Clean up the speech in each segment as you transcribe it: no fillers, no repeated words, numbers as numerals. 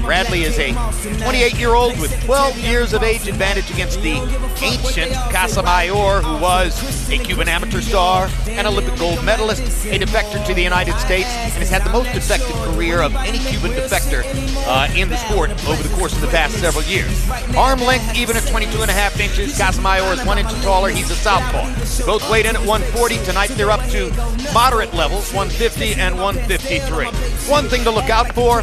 Bradley is a 28-year-old with 12 years of age advantage against the ancient Casamayor, who was a Cuban amateur star, an Olympic gold medalist, a defector to the United States, and has had the most effective career of any Cuban defector in the sport over the course of the past several years. Arm length even at 22.5 inches. Casamayor is 1 inch taller. He's a southpaw. Both weighed in at 140. Tonight they're up to moderate levels, 150 and 153. One thing to look out for,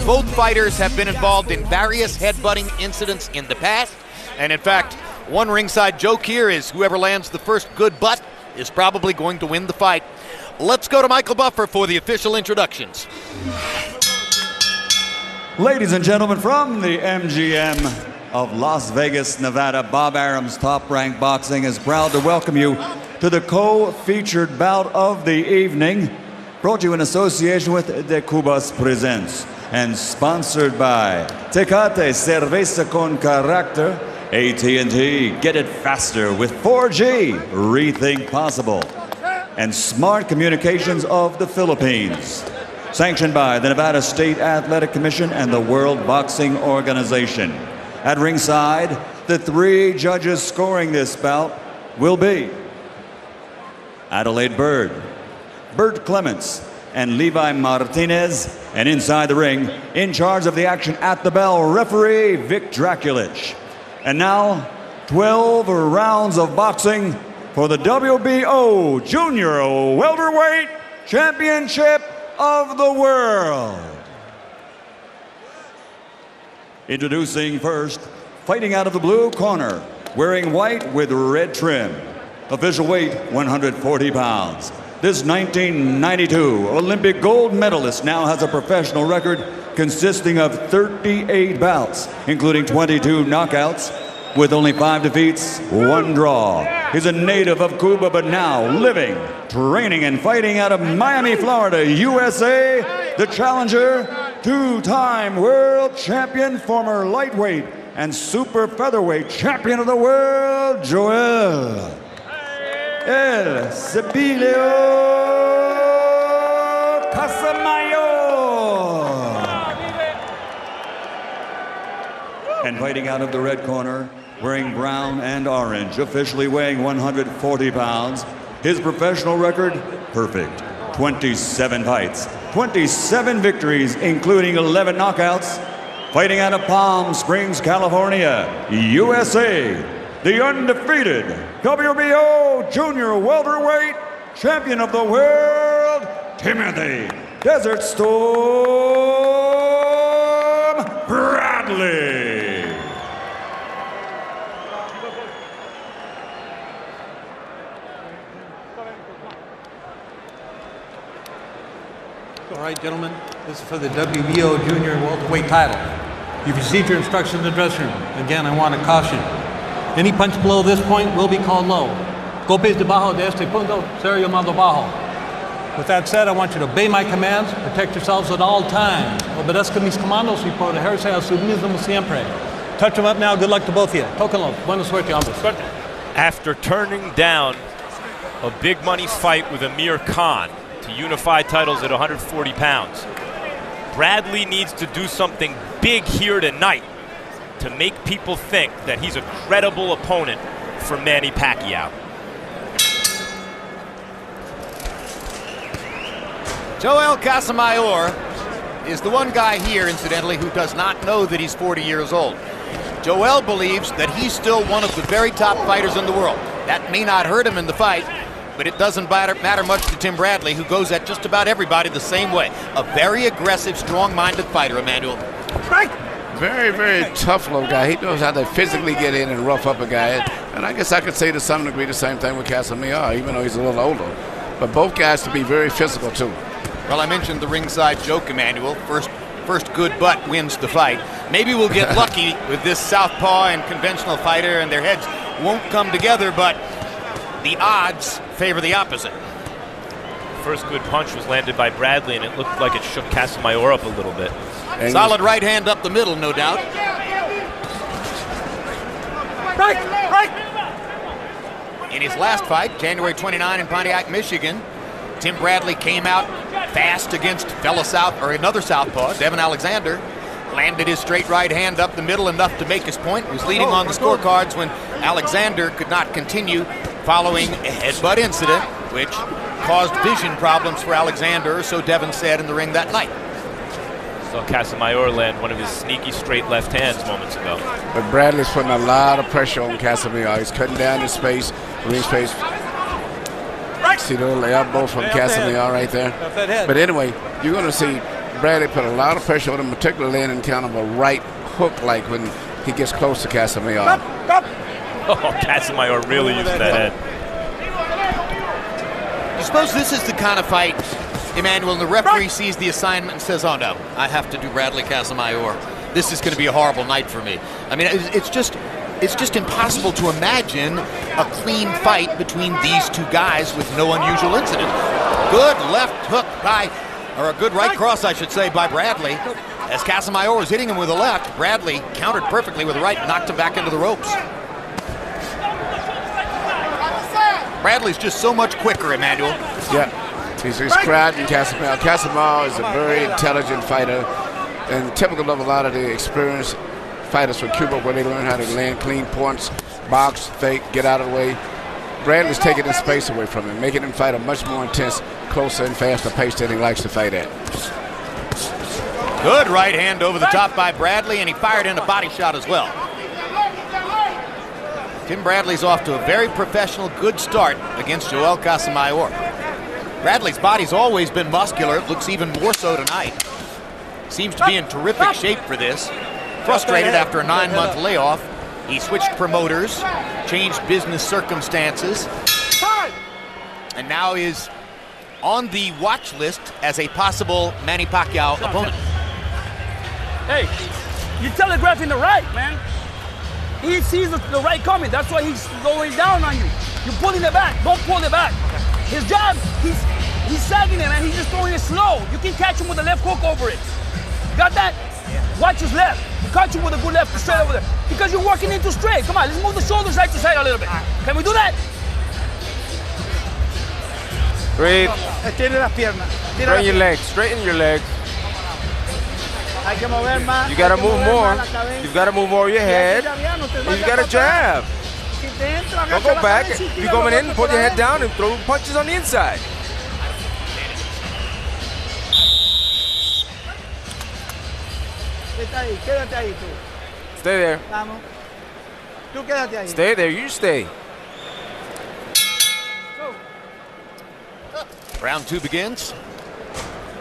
both fighters have been involved in various headbutting incidents in the past. And in fact, one ringside joke here is whoever lands the first good butt is probably going to win the fight. Let's go to Michael Buffer for the official introductions. Ladies and gentlemen, from the MGM of Las Vegas, Nevada, Bob Arum's Top Rank Boxing is proud to welcome you to the co-featured bout of the evening, brought to you in association with De Cubas Presents and sponsored by Tecate Cerveza con Carácter, AT&T, get it faster with 4G, rethink possible, and Smart Communications of the Philippines. Sanctioned by the Nevada State Athletic Commission and the World Boxing Organization. At ringside, the 3 judges scoring this bout will be Adelaide Bird, Bert Clements, and Levi Martinez. And inside the ring, in charge of the action at the bell, referee Vic Draculich. And now, 12 rounds of boxing for the WBO Junior Welterweight Championship of the world. Introducing first, fighting out of the blue corner, wearing white with red trim. Official weight, 140 pounds. This 1992 Olympic gold medalist now has a professional record consisting of 38 bouts, including 22 knockouts, with only 5 defeats, 1 draw. He's a native of Cuba, but now living, training, and fighting out of Miami, Florida, USA. The challenger, 2-time world champion, former lightweight and super featherweight champion of the world, Joel El Cepillo Casamayor. And fighting out of the red corner, wearing brown and orange, officially weighing 140 pounds. His professional record, perfect. 27 fights, 27 victories, including 11 knockouts. Fighting out of Palm Springs, California, USA, the undefeated WBO Junior Welterweight Champion of the World, Timothy Desert Storm Bradley. All right, gentlemen, this is for the WBO Junior Welterweight title. You've received your instructions in the dressing room. Again, I want to caution. Any punch below this point will be called low. Golpes debajo de este punto será llamado bajo. With that said, I want you to obey my commands, protect yourselves at all times. Obedezca mis comandos y protegerse a su mismo siempre. Touch them up now. Good luck to both of you. Tóquenlo. Buena suerte, hombres. Suerte. After turning down a big money fight with Amir Khan to unify titles at 140 pounds, Bradley needs to do something big here tonight to make people think that he's a credible opponent for Manny Pacquiao. Joel Casamayor is the one guy here, incidentally, who does not know that he's 40 years old. Joel believes that he's still one of the very top fighters in the world. That may not hurt him in the fight, but it doesn't matter much to Tim Bradley, who goes at just about everybody the same way. A very aggressive, strong-minded fighter, Emmanuel. Right. Very, very tough little guy. He knows how to physically get in and rough up a guy. And I guess I could say to some degree the same thing with Casamayor, even though he's a little older. But both guys to be very physical, too. Well, I mentioned the ringside joke, Emmanuel. First good butt wins the fight. Maybe we'll get lucky with this southpaw and conventional fighter, and their heads won't come together, but the odds favor the opposite. First good punch was landed by Bradley, and it looked like it shook Casamayor up a little bit. And solid right hand up the middle, no doubt. Right. In his last fight, January 29 in Pontiac, Michigan, Tim Bradley came out fast against another southpaw, Devin Alexander, landed his straight right hand up the middle enough to make his point. He was leading on the scorecards when Alexander could not continue following a headbutt incident, which caused vision problems for Alexander, or so Devin said in the ring that night. Saw Casamayor land one of his sneaky straight left hands moments ago. But Bradley's putting a lot of pressure on Casamayor. He's cutting down his space, ring space. See the little elbow from Casamayor right there. But anyway, you're going to see Bradley put a lot of pressure on him, particularly in kind of a right hook, like when he gets close to Casamayor. Oh, Casamayor really using that head. I suppose this is the kind of fight, Emmanuel, and the referee sees the assignment and says, oh no, I have to do Bradley Casamayor. This is going to be a horrible night for me. I mean, it's just impossible to imagine a clean fight between these two guys with no unusual incident. Good left hook or a good right cross, I should say, by Bradley. As Casamayor was hitting him with a left, Bradley countered perfectly with a right, knocked him back into the ropes. Bradley's just so much quicker, Emmanuel. Yeah, he's crowding Casamayor. Casamayor is a very intelligent fighter, and typical of a lot of the experienced fighters from Cuba, where they learn how to land clean points, box, fake, get out of the way. Bradley's taking his space away from him, making him fight a much more intense, closer and faster pace than he likes to fight at. Good right hand over the top by Bradley, and he fired in a body shot as well. Tim Bradley's off to a very professional, good start against Joel Casamayor. Bradley's body's always been muscular, looks even more so tonight. Seems to be in terrific shape for this. Frustrated after a 9-month layoff, he switched promoters, changed business circumstances, and now is on the watch list as a possible Manny Pacquiao opponent. Hey, you're telegraphing the right, man. He sees the right coming. That's why he's going down on you. You're pulling it back. Don't pull it back. His jab, he's sagging it, man. He's just throwing it slow. You can catch him with a left hook over it. Got that? Watch his left. You catch him with a good left straight over there. Because you're working into straight. Come on, let's move the shoulders side to side a little bit. Can we do that? Breathe. Straighten your legs. Straighten your legs. You gotta move more. You've got to move more your head. You got to jab. Don't go back. You're going in, put your head down, and throw punches on the inside. Stay there. Stay there. You stay. Round 2 begins.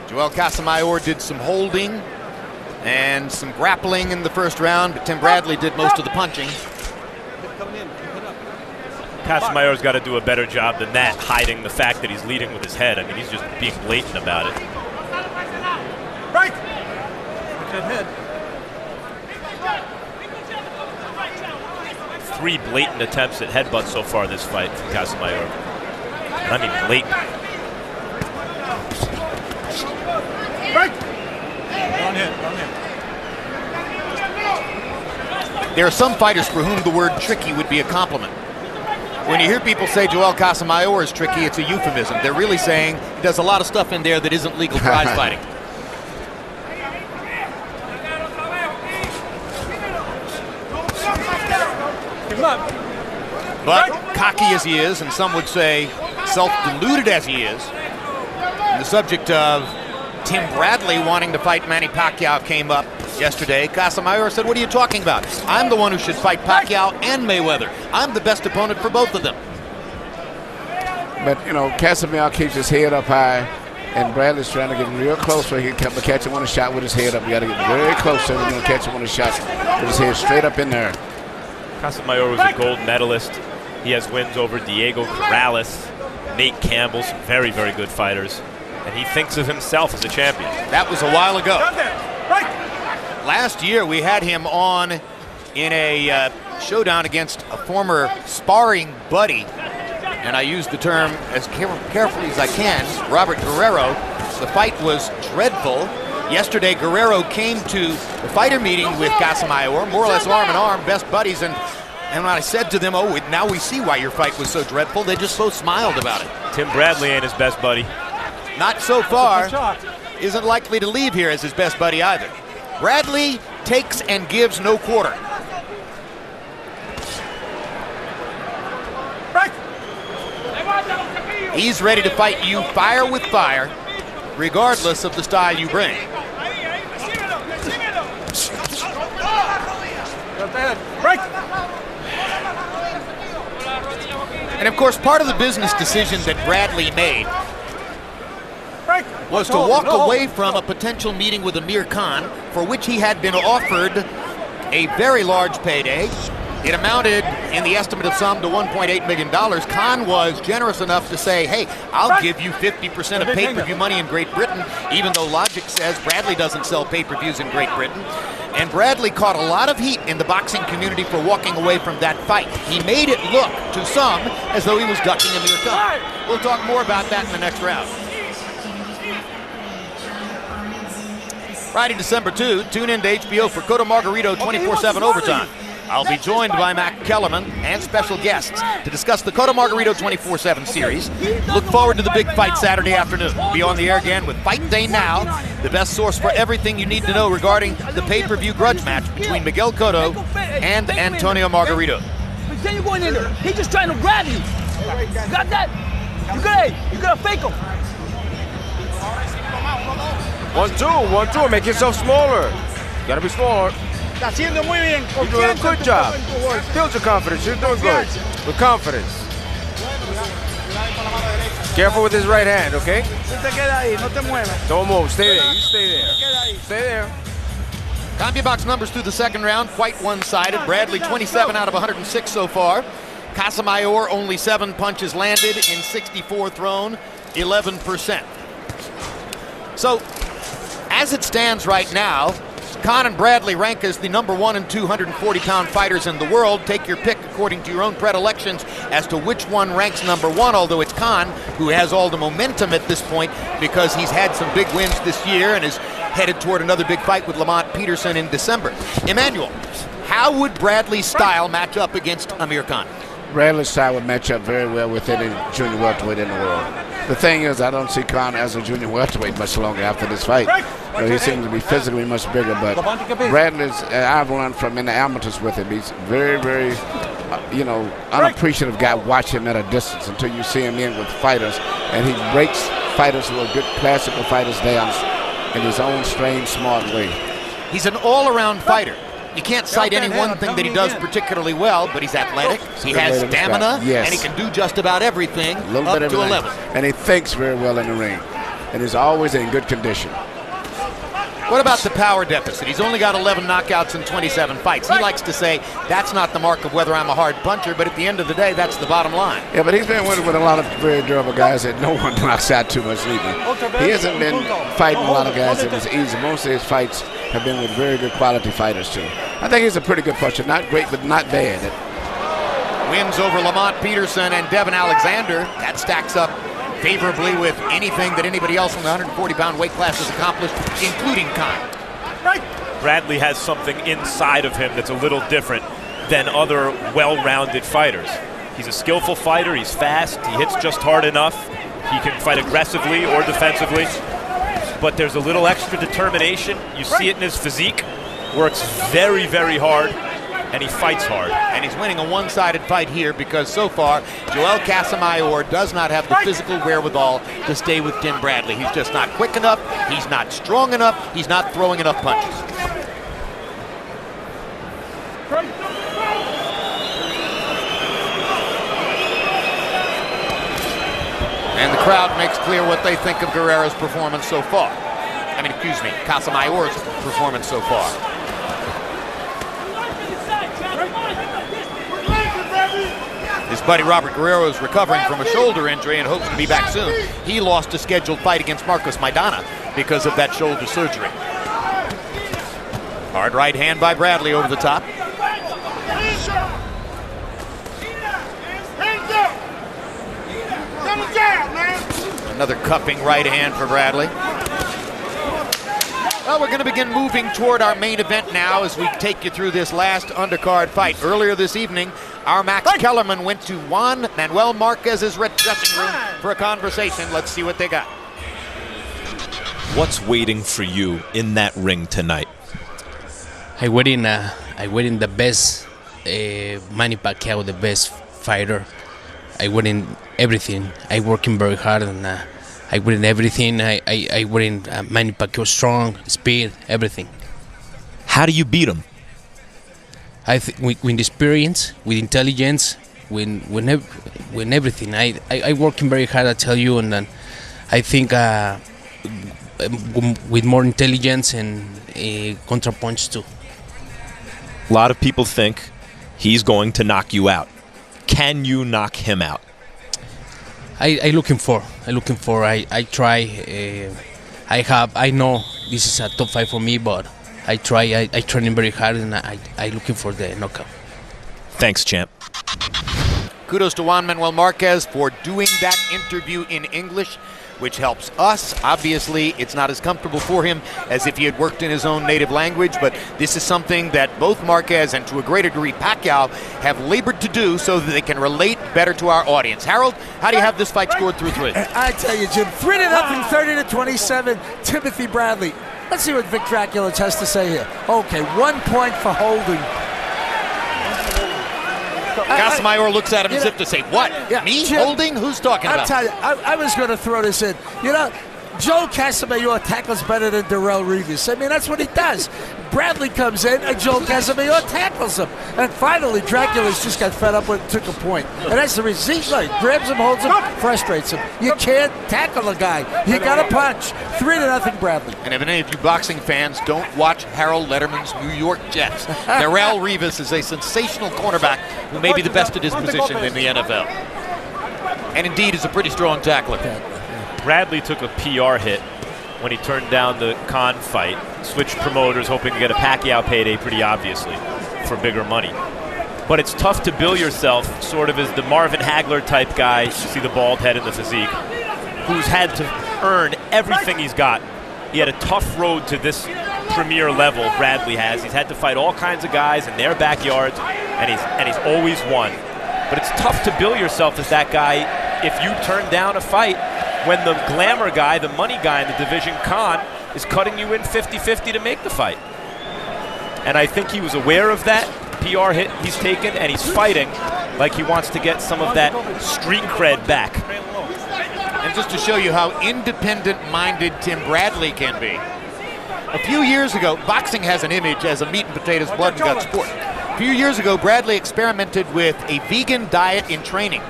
Joel Casamayor did some holding and some grappling in the first round, but Tim Bradley did most of the punching. Casamayor's got to do a better job than that, hiding the fact that he's leading with his head. I mean, he's just being blatant about it. Right. Good head. 3 blatant attempts at headbutts so far this fight from Casamayor. And I mean blatant. Right. Down hit. There are some fighters for whom the word tricky would be a compliment. When you hear people say Joel Casamayor is tricky, it's a euphemism. They're really saying he does a lot of stuff in there that isn't legal prize fighting. But cocky as he is, and some would say self-deluded as he is, and the subject of Tim Bradley wanting to fight Manny Pacquiao came up yesterday. Casamayor said, what are you talking about? I'm the one who should fight Pacquiao and Mayweather. I'm the best opponent for both of them. But, you know, Casamayor keeps his head up high, and Bradley's trying to get real close where he can catch him on a shot with his head up. You got to get very close so he's going to catch him on a shot with his head straight up in there. Casamayor was a gold medalist. He has wins over Diego Corrales, Nate Campbell, some very, very good fighters. And he thinks of himself as a champion. That was a while ago. Last year we had him on in a showdown against a former sparring buddy, and I use the term as carefully as I can, Robert Guerrero. The fight was dreadful. Yesterday Guerrero came to the fighter meeting with Casamayor, more or less arm in arm, best buddies, and when I said to them, oh, now we see why your fight was so dreadful, they just both smiled about it. Tim Bradley ain't his best buddy. Not so far. Isn't likely to leave here as his best buddy either. Bradley takes and gives no quarter. He's ready to fight you fire with fire, regardless of the style you bring. And of course, part of the business decision that Bradley made was to walk away from a potential meeting with Amir Khan, for which he had been offered a very large payday. It amounted, in the estimate of some, to $1.8 million. Khan was generous enough to say, hey, I'll give you 50% of pay-per-view money in Great Britain, even though logic says Bradley doesn't sell pay-per-views in Great Britain. And Bradley caught a lot of heat in the boxing community for walking away from that fight. He made it look, to some, as though he was ducking Amir Khan. We'll talk more about that in the next round. Friday, December 2, tune in to HBO for Cotto Margarito 24/7 Overtime. I'll be joined by Mac Kellerman and special guests to discuss the Cotto Margarito 24/7 series. Look forward to the big fight Saturday afternoon. We'll be on the air again with Fight Day Now, the best source for everything you need to know regarding the pay-per-view grudge match between Miguel Cotto and Antonio Margarito. Then you're going in there. He's just trying to grab you. You got that? You gotta fake him. 1-2, 1-2. Make yourself smaller. You gotta be smaller. You're doing a good job. Build your confidence. You're doing good. With confidence. Careful with his right hand, okay? Don't move. Stay there. You stay there. Stay there. CompuBox numbers through the second round, quite one-sided. Bradley 27 out of 106 so far. Casamayor only 7 punches landed in 64 thrown, 11%. So, as it stands right now, Khan and Bradley rank as the number 1 and 240-pound fighters in the world. Take your pick according to your own predilections as to which one ranks number 1, although it's Khan who has all the momentum at this point because he's had some big wins this year and is headed toward another big fight with Lamont Peterson in December. Emmanuel, how would Bradley's style match up against Amir Khan? Bradley's style would match up very well with any junior welterweight in the world. The thing is, I don't see Khan as a junior welterweight much longer after this fight. He seems to be physically much bigger, but Bradley's, I've learned from in the amateurs with him, he's very, very, unappreciative guy. Watch him at a distance until you see him in with fighters, and he breaks fighters who are good classical fighters down in his own strange, smart way. He's an all-around fighter. You can't cite any one thing that he does particularly well, but he's athletic, he has stamina, and he can do just about everything up to a level. And he thinks very well in the ring, and he's always in good condition. What about the power deficit? He's only got 11 knockouts in 27 fights. He likes to say, that's not the mark of whether I'm a hard puncher, but at the end of the day, that's the bottom line. Yeah, but he's been winning with a lot of very durable guys that no one knocks out too much either. He hasn't been fighting a lot of guys that was easy. Most of his fights have been with very good quality fighters, too. I think he's a pretty good puncher. Not great, but not bad. Wins over Lamont Peterson and Devin Alexander. That stacks up favorably with anything that anybody else in the 140-pound weight class has accomplished, including Khan. Bradley has something inside of him that's a little different than other well-rounded fighters. He's a skillful fighter. He's fast. He hits just hard enough. He can fight aggressively or defensively. But there's a little extra determination. You see it in his physique. Works very, very hard, and he fights hard. And he's winning a one-sided fight here because so far, Joel Casamayor does not have the physical wherewithal to stay with Tim Bradley. He's just not quick enough, he's not strong enough, he's not throwing enough punches. And the crowd makes clear what they think of Guerrero's performance so far. Casamayor's performance so far. His buddy Robert Guerrero is recovering from a shoulder injury and hopes to be back soon. He lost a scheduled fight against Marcos Maidana because of that shoulder surgery. Hard right hand by Bradley over the top. Another cupping right hand for Bradley. Well, we're going to begin moving toward our main event now as we take you through this last undercard fight. Earlier this evening, our Max Kellerman went to Juan Manuel Marquez's dressing room for a conversation. Let's see what they got. What's waiting for you in that ring tonight? I wearing the best Manny Pacquiao, the best fighter. I wearing everything. I working very hard and I wearing everything. I wearing Manny Pacquiao strong, speed, everything. How do you beat him? I think with experience, with intelligence, with everything. I working very hard. I tell you, and I think with more intelligence and counter punch too. A lot of people think he's going to knock you out. Can you knock him out? I looking for. I try. I know this is a top fight for me, but I try. I training very hard, and I looking for the knockout. Thanks, champ. Kudos to Juan Manuel Marquez for doing that interview in English, which helps us. Obviously, it's not as comfortable for him as if he had worked in his own native language, but this is something that both Marquez and to a greater degree Pacquiao have labored to do so that they can relate better to our audience. Harold, how do you have this fight scored through 3? I tell you, Jim, 3-0, 30-27, Timothy Bradley. Let's see what Vic Dracula has to say here. Okay, 1 point for holding. Casamayor looks at him as if to say, what? Yeah, Me? Jim, Holding? Who's talking about? I'll tell you, I was going to throw this in. You know, Joe Casamayor tackles better than Darrell Revis. I mean, that's what he does. Bradley comes in, and Joe Casamayor tackles him. And finally, Dracula's just got fed up with took a point. And that's the reason. He grabs him, holds him, frustrates him. You can't tackle a guy. You got to punch. 3-0 Bradley. And if any of you boxing fans don't watch Harold Letterman's New York Jets, Darrell Revis is a sensational cornerback who may be the best at his position in the NFL. And indeed is a pretty strong tackler. Bradley took a PR hit when he turned down the Khan fight, switched promoters hoping to get a Pacquiao payday pretty obviously for bigger money. But it's tough to bill yourself sort of as the Marvin Hagler type guy, you see the bald head and the physique, who's had to earn everything he's got. He had a tough road to this premier level Bradley has. He's had to fight all kinds of guys in their backyards, and he's always won. But it's tough to bill yourself as that guy if you turn down a fight when the glamour guy, the money guy in the division, Khan, is cutting you in 50-50 to make the fight. And I think he was aware of that PR hit he's taken, and he's fighting like he wants to get some of that street cred back. And just to show you how independent-minded Tim Bradley can be, a few years ago, boxing has an image as a meat and potatoes, blood and guts sport. A few years ago, Bradley experimented with a vegan diet in training.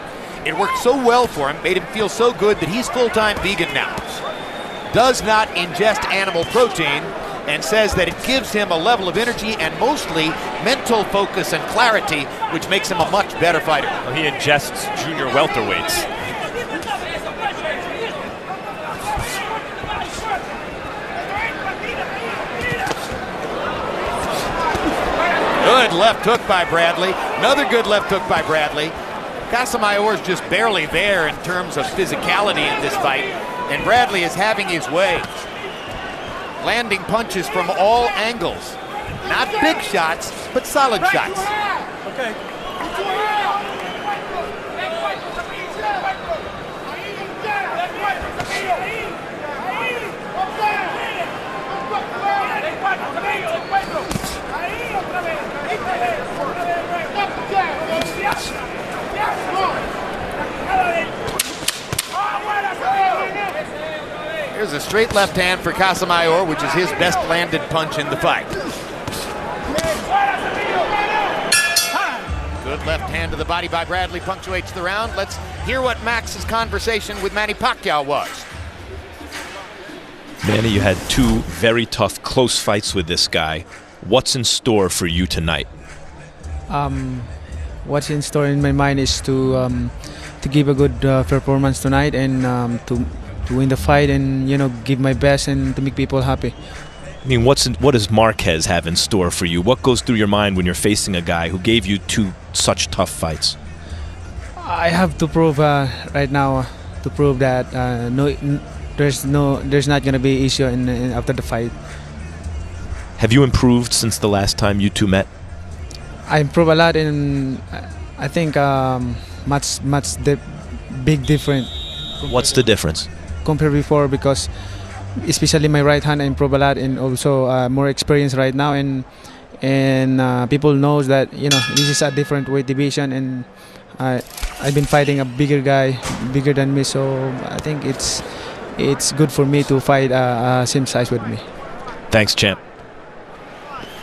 It worked so well for him, made him feel so good that he's full-time vegan now. Does not ingest animal protein and says that it gives him a level of energy and mostly mental focus and clarity, which makes him a much better fighter. Well, he ingests junior welterweights. Good left hook by Bradley. Another good left hook by Bradley. Casamayor is just barely there in terms of physicality in this fight, and Bradley is having his way. Landing punches from all angles. Not big shots, but solid shots. Okay. Here's a straight left hand for Casamayor, which is his best landed punch in the fight. Good left hand to the body by Bradley punctuates the round. Let's hear what Max's conversation with Manny Pacquiao was. Manny, you had 2 very tough, close fights with this guy. What's in store for you tonight? What's in store in my mind is to give a good performance tonight and to win the fight and give my best and to make people happy. I mean, what does Marquez have in store for you? What goes through your mind when you're facing a guy who gave you 2 such tough fights? I have to prove right now to prove that there's not gonna be issue after the fight. Have you improved since the last time you 2 met? I improved a lot, and I think big different. What's the difference? Compared before, because especially my right hand I improved a lot, and also more experience right now, and and people knows that this is a different weight division, and I've been fighting a bigger guy, bigger than me, so I think it's good for me to fight same size with me. Thanks, champ.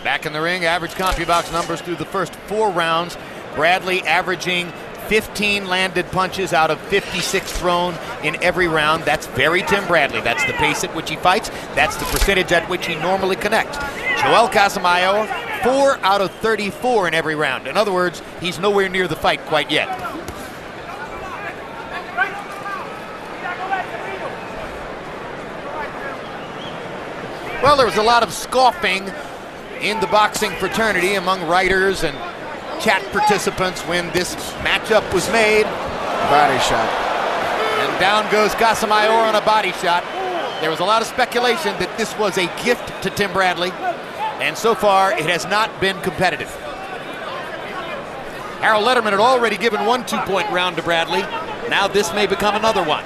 Back in the ring, average CompuBox numbers through the first 4 rounds. Bradley averaging 15 landed punches out of 56 thrown in every round. That's very Tim Bradley. That's the pace at which he fights. That's the percentage at which he normally connects. Joel Casamayor, 4 out of 34 in every round. In other words, he's nowhere near the fight quite yet. Well, there was a lot of scoffing in the boxing fraternity among writers and chat participants when this matchup was made. Body shot. And down goes Casamayor on a body shot. There was a lot of speculation that this was a gift to Tim Bradley, and so far it has not been competitive. Harold Letterman had already given one 2-point round to Bradley. Now this may become another one.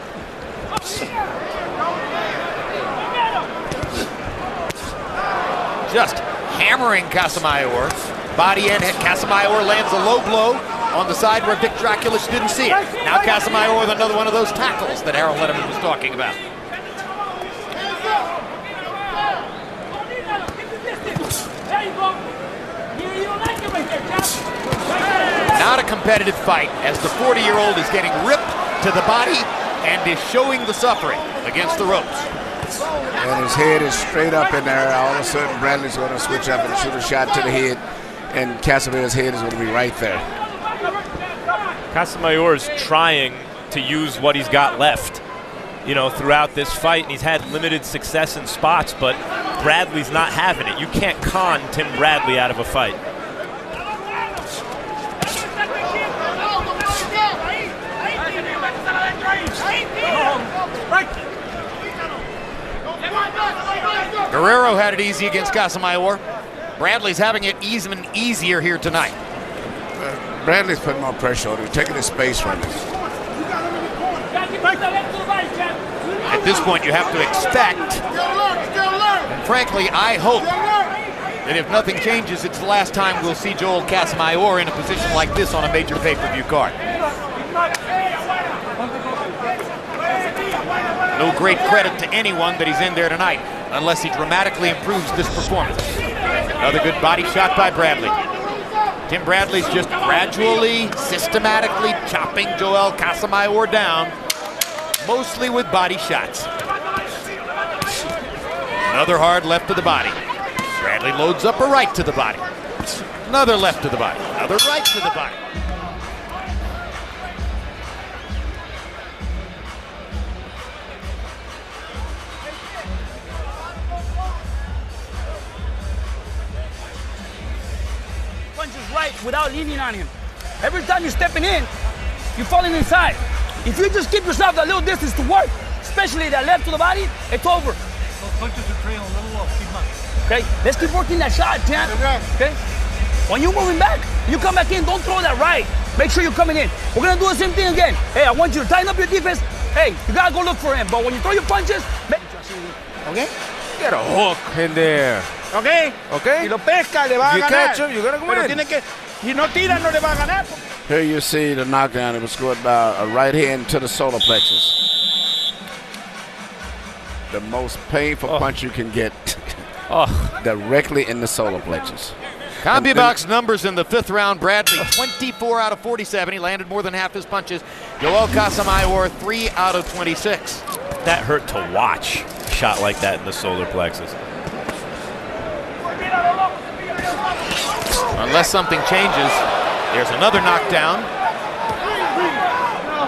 Just hammering Casamayor. Body end, Casamayor lands a low blow on the side where Vic Draculic didn't see it. Now Casamayor with another one of those tackles that Harold Letterman was talking about. Not a competitive fight as the 40-year-old is getting ripped to the body and is showing the suffering against the ropes. And his head is straight up in there. All of a sudden, Bradley's going to switch up and shoot a shot to the head, and Casamayor's head is going to be right there. Casamayor is trying to use what he's got left, throughout this fight, and he's had limited success in spots, but Bradley's not having it. You can't con Tim Bradley out of a fight. Guerrero had it easy against Casamayor. Bradley's having it even easier here tonight. Bradley's putting more pressure on him, taking his space from him. At this point, you have to expect, and frankly, I hope that if nothing changes, it's the last time we'll see Joel Casamayor in a position like this on a major pay-per-view card. No great credit to anyone that he's in there tonight, unless he dramatically improves this performance. Another good body shot by Bradley. Tim Bradley's just gradually, systematically chopping Joel Casamayor down, mostly with body shots. Another hard left to the body. Bradley loads up a right to the body. Another left to the body. Another right to the body. Punches right without leaning on him. Every time you're stepping in, you're falling inside. If you just keep yourself that little distance to work, especially that left to the body, it's over. Those punches are trailing a little low. Keep them up. Okay, let's keep working that shot, champ. Okay? When you're moving back, you come back in, don't throw that right. Make sure you're coming in. We're gonna do the same thing again. Hey, I want you to tighten up your defense. Hey, you gotta go look for him, but when you throw your punches, okay? Get a hook in there. Okay? Okay? Si lo pesca, le va a You ganar. catch him, you're gonna go Pero in. tiene que, si no tira, no le va a ganar. Here you see the knockdown. It was scored by a right hand to the solar plexus. The most painful punch you can get directly in the solar plexus. CompuBox numbers in the 5th round. Bradley, 24 out of 47. He landed more than half his punches. Joel Casamayor, 3 out of 26. That hurt to watch a shot like that in the solar plexus. Unless something changes, there's another knockdown.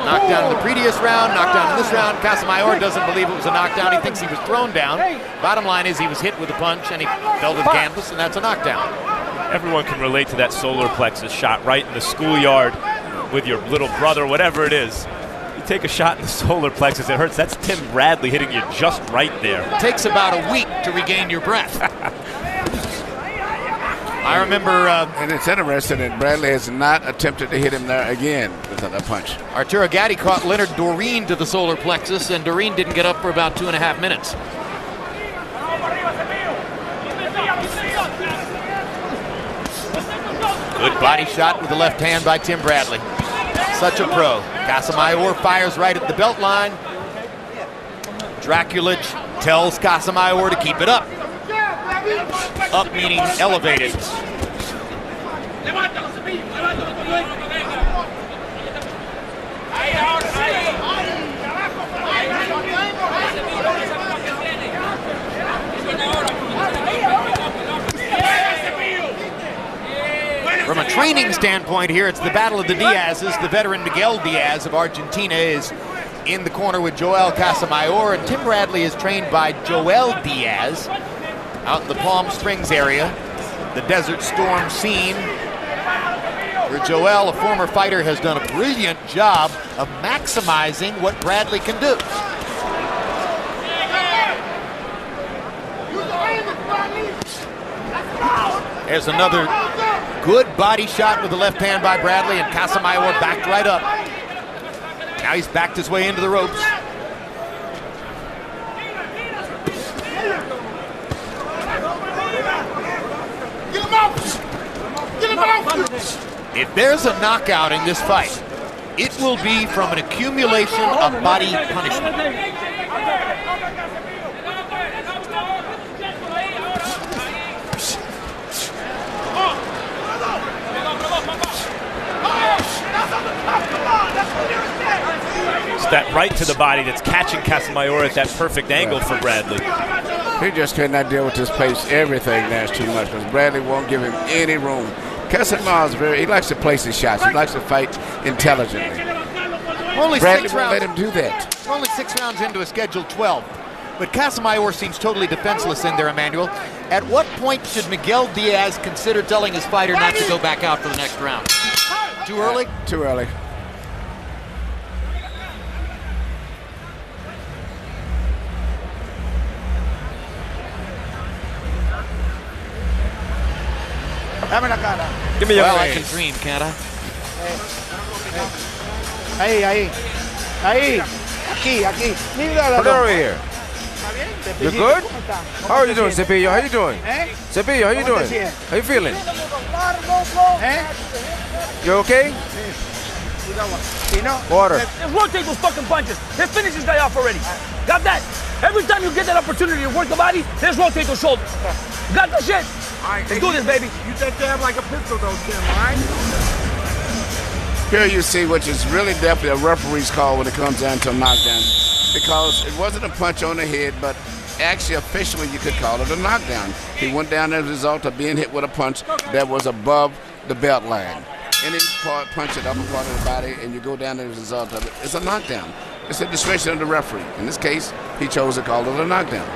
Knockdown in the previous round, knockdown in this round. Casamayor doesn't believe it was a knockdown. He thinks he was thrown down. Bottom line is he was hit with a punch and he fell to the canvas, and that's a knockdown. Everyone can relate to that solar plexus shot right in the schoolyard with your little brother, whatever it is. You take a shot in the solar plexus, it hurts. That's Tim Bradley hitting you just right there. It takes about a week to regain your breath. I remember... and it's interesting that Bradley has not attempted to hit him there again with a punch. Arturo Gatti caught Leonard Doreen to the solar plexus, and Doreen didn't get up for about 2.5 minutes. Good body shot with the left hand by Tim Bradley. Such a pro. Casamayor fires right at the belt line. Draculich tells Casamayor to keep it up. Up meaning elevated. From a training standpoint here, it's the battle of the Diazes. The veteran Miguel Diaz of Argentina is in the corner with Joel Casamayor, and Tim Bradley is trained by Joel Diaz out in the Palm Springs area, the Desert Storm scene, where Joel, a former fighter, has done a brilliant job of maximizing what Bradley can do. There's another good body shot with the left hand by Bradley, and Casamayor backed right up. Now he's backed his way into the ropes. If there's a knockout in this fight, it will be from an accumulation of body punishment. It's that right to the body that's catching Casamayor at that perfect angle for Bradley. He just cannot deal with this pace. Everything there's too much because Bradley won't give him any room. Casamayor is he likes to place his shots. He likes to fight intelligently. Bradley won't let him do that. We're only 6 rounds into a scheduled 12. But Casamayor seems totally defenseless in there, Emmanuel. At what point should Miguel Diaz consider telling his fighter not to go back out for the next round? Too early? Too early. Give me your Well, hands. I can dream, can't I? Ahí. Aquí. Put it over here. You good? How are you doing, Cepillo? How you doing? Cepillo, how you doing? How you feeling? You okay? Water. Just rotate those fucking punches. Let's finish this guy off already. Got that? Every time you get that opportunity to work the body, let's rotate those shoulders. Got that shit? Let's do this, baby. You take that like a pistol, though, Tim, all right? Here you see, which is really definitely a referee's call when it comes down to a knockdown, because it wasn't a punch on the head, but actually officially you could call it a knockdown. He went down as a result of being hit with a punch that was above the belt line. Any punch at the upper part of the body and you go down as a result of it, it's a knockdown. It's a discretion of the referee. In this case, he chose to call it a knockdown.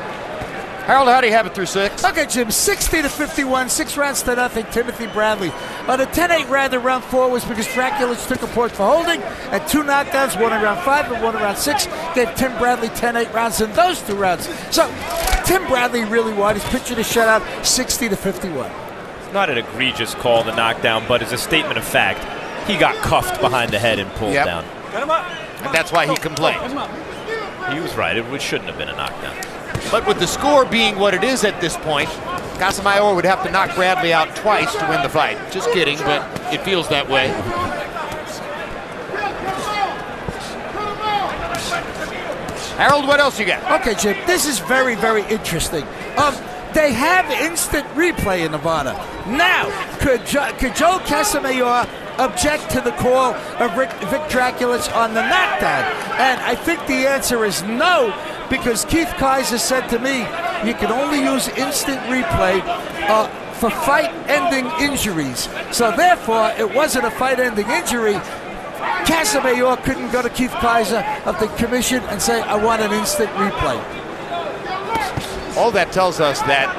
Harold, how do you have it through 6? Okay, Jim, 60-51, 6 rounds to nothing, Timothy Bradley. The 10-8 round in round 4 was because Draculich took a point for holding, and 2 knockdowns, one in round 5 and one in round 6, gave Tim Bradley 10-8 rounds in those 2 rounds. So, Tim Bradley really won. He's pitching a shutout, 60-51. It's not an egregious call, the knockdown, but as a statement of fact, he got cuffed behind the head and pulled down. And that's why he complained. He was right. It shouldn't have been a knockdown. But with the score being what it is at this point, Casamayor would have to knock Bradley out twice to win the fight. Just kidding, but it feels that way. Harold, what else you got? Okay, Jim, this is very, very interesting. They have instant replay in Nevada. Now, could Joe Casamayor object to the call of Vic Draculich on the knockdown? And I think the answer is no, because Keith Kaiser said to me, you can only use instant replay for fight-ending injuries. So therefore, it wasn't a fight-ending injury. Casamayor couldn't go to Keith Kaiser of the commission and say, I want an instant replay. All that tells us that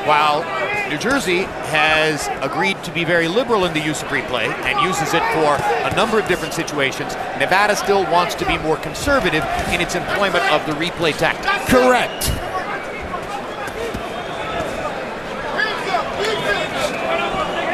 while New Jersey has agreed to be very liberal in the use of replay and uses it for a number of different situations, Nevada still wants to be more conservative in its employment of the replay tactic. Correct.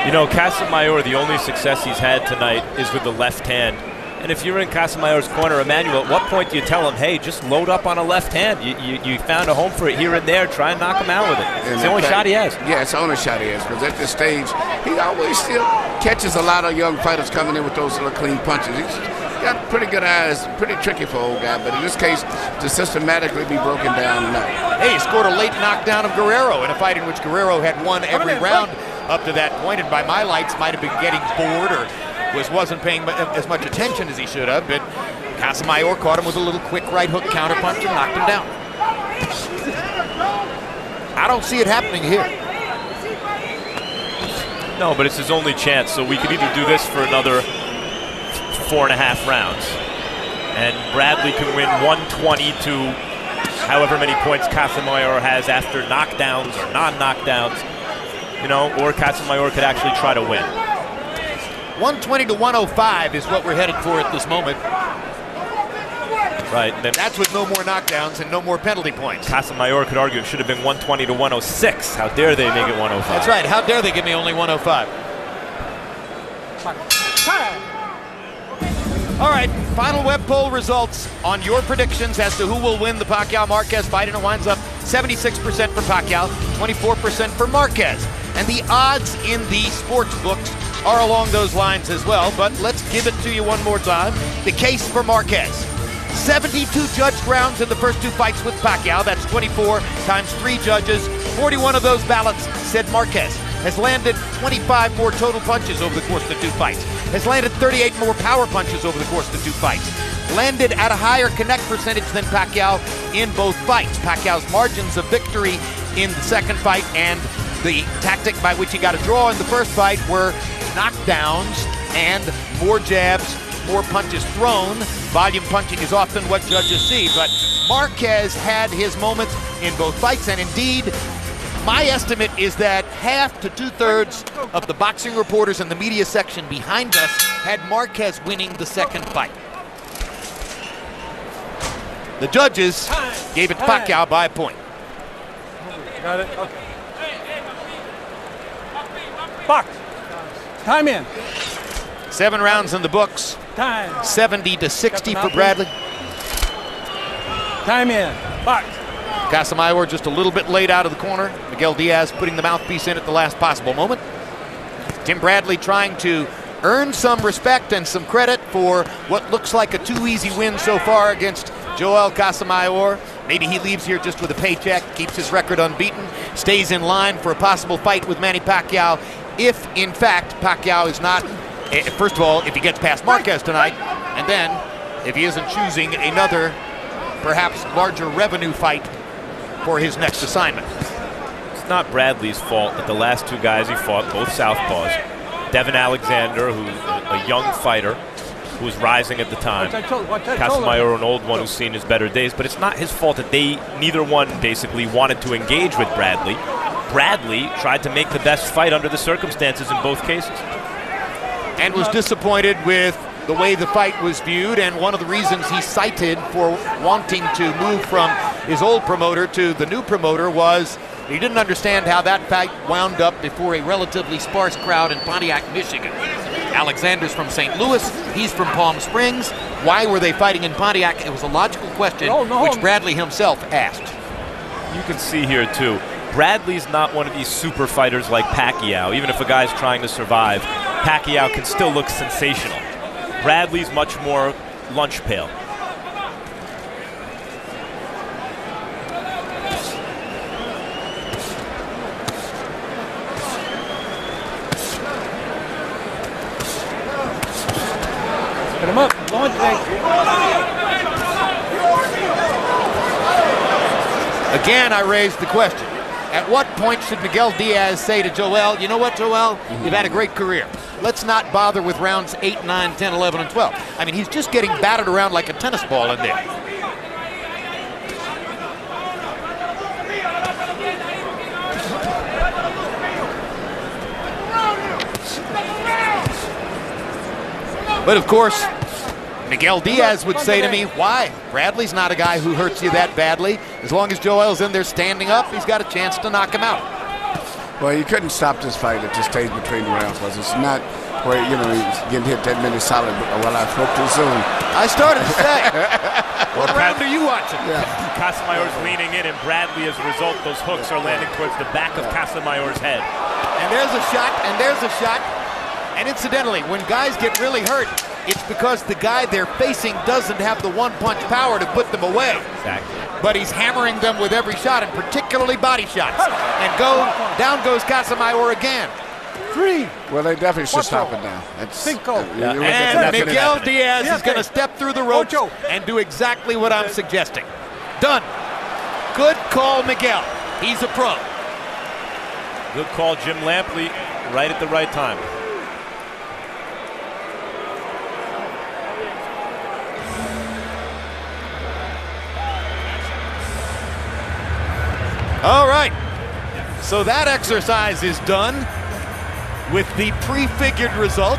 You know, Casamayor, the only success he's had tonight is with the left hand. And if you're in Casamayor's corner, Emmanuel, at what point do you tell him, hey, just load up on a left hand? You found a home for it here and there. Try and knock him out with it. It's the only shot he has. Yeah, it's the only shot he has, because at this stage, he always still catches a lot of young fighters coming in with those little clean punches. He's got pretty good eyes, pretty tricky for old guy, but in this case, to systematically be broken down, no. Hey, he scored a late knockdown of Guerrero in a fight in which Guerrero had won every round up to that point, and by my lights might have been getting bored or wasn't paying as much attention as he should have, but Casamayor caught him with a little quick right hook counterpunch and knocked him down. I don't see it happening here. No, but it's his only chance, so we could either do this for another 4.5 rounds, and Bradley can win 120 to however many points Casamayor has after knockdowns or non-knockdowns, you know, or Casamayor could actually try to win. 120 to 105 is what we're headed for at this moment. Right. Then that's with no more knockdowns and no more penalty points. Casamayor could argue it should have been 120 to 106. How dare they make it 105? That's right. How dare they give me only 105? All right, final web poll results on your predictions as to who will win the Pacquiao-Marquez fight, and it winds up 76% for Pacquiao, 24% for Marquez. And the odds in the sports books are along those lines as well, but let's give it to you one more time. The case for Marquez. 72 judged rounds in the first 2 fights with Pacquiao. That's 24 times 3 judges. 41 of those ballots said Marquez has landed 25 more total punches over the course of the 2 fights. Has landed 38 more power punches over the course of the 2 fights. Landed at a higher connect percentage than Pacquiao in both fights. Pacquiao's margins of victory in the second fight and the tactic by which he got a draw in the first fight were knockdowns and more jabs, more punches thrown. Volume punching is often what judges see, but Marquez had his moments in both fights, and indeed, my estimate is that half to 2/3 of the boxing reporters in the media section behind us had Marquez winning the second fight. The judges gave it to Pacquiao by a point. Got it. Okay. Box. Time in. 7 rounds in the books. Time. 70 to 60 for Bradley. Time in. Box. Casamayor just a little bit late out of the corner. Miguel Diaz putting the mouthpiece in at the last possible moment. Tim Bradley trying to earn some respect and some credit for what looks like a too easy win so far against Joel Casamayor. Maybe he leaves here just with a paycheck, keeps his record unbeaten, stays in line for a possible fight with Manny Pacquiao if, in fact, Pacquiao is not, first of all, if he gets past Marquez tonight, and then if he isn't choosing another, perhaps larger revenue fight for his next assignment. It's not Bradley's fault that the last 2 guys he fought, both southpaws, Devin Alexander, who's a young fighter, who was rising at the time, Casamayor, an old one who's seen his better days, but it's not his fault that neither one basically wanted to engage with Bradley. Bradley tried to make the best fight under the circumstances in both cases. And was disappointed with the way the fight was viewed, and one of the reasons he cited for wanting to move from his old promoter to the new promoter was he didn't understand how that fight wound up before a relatively sparse crowd in Pontiac, Michigan. Alexander's from St. Louis, he's from Palm Springs. Why were they fighting in Pontiac? It was a logical question which Bradley himself asked. You can see here too, Bradley's not one of these super fighters like Pacquiao. Even if a guy's trying to survive, Pacquiao can still look sensational. Bradley's much more lunch pail. Put him up. Again, I raised the question. At what point should Miguel Diaz say to Joel, you know what, Joel, you've had a great career. Let's not bother with rounds 8, 9, 10, 11, and 12. I mean, he's just getting battered around like a tennis ball in there. But of course, Miguel Diaz would say to me, why? Bradley's not a guy who hurts you that badly. As long as Joel's in there standing up, he's got a chance to knock him out. Well, you couldn't stop this fight. It just stays between the rounds because it's not where, you know, he's getting hit that many solid. Well, I spoke too soon. I started to say, what round are you watching? Yeah. Casamayor's leaning in, and Bradley, as a result, those hooks are landing towards the back of Casamayor's head. And there's a shot, and there's a shot. And incidentally, when guys get really hurt, it's because the guy they're facing doesn't have the one-punch power to put them away. Exactly. But he's hammering them with every shot, and particularly body shots. And down goes Casamayor again. 3. Well, they definitely should stop it now. It's, 5. And Miguel Diaz is going to step through the ropes Ocho. and do exactly what I'm suggesting. Done. Good call, Miguel. He's a pro. Good call, Jim Lampley, right at the right time. All right, so that exercise is done with the prefigured result.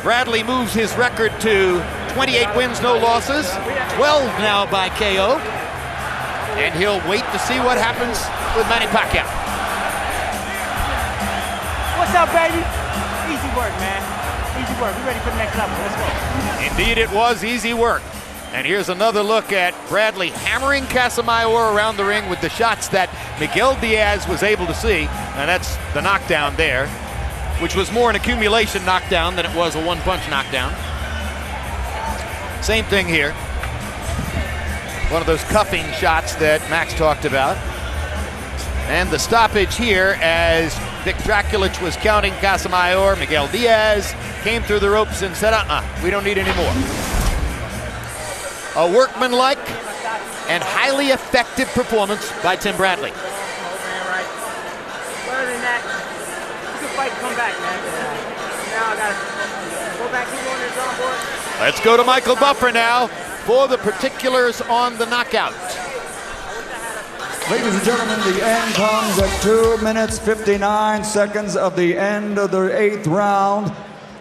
Bradley moves his record to 28 wins, no losses, 12 now by KO, and he'll wait to see what happens with Manny Pacquiao. What's up, baby? Easy work, man. Easy work. We ready for the next level. Let's go. Indeed, it was easy work. And here's another look at Bradley hammering Casamayor around the ring with the shots that Miguel Diaz was able to see. And that's the knockdown there, which was more an accumulation knockdown than it was a one-punch knockdown. Same thing here. One of those cuffing shots that Max talked about. And the stoppage here as Vic Draculich was counting Casamayor. Miguel Diaz came through the ropes and said, we don't need any more. A workmanlike and highly effective performance by Tim Bradley. Other than that, you can fight and come back, man. Now I gotta go back, keep on this on board. Let's go to Michael Buffer now for the particulars on the knockout. Ladies and gentlemen, the end comes at 2 minutes 59 seconds of the end of the 8th round.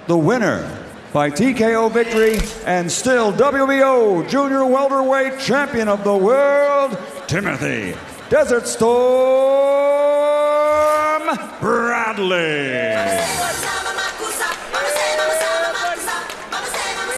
The winner by TKO victory and still WBO Junior Welterweight Champion of the World, Timothy Desert Storm Bradley.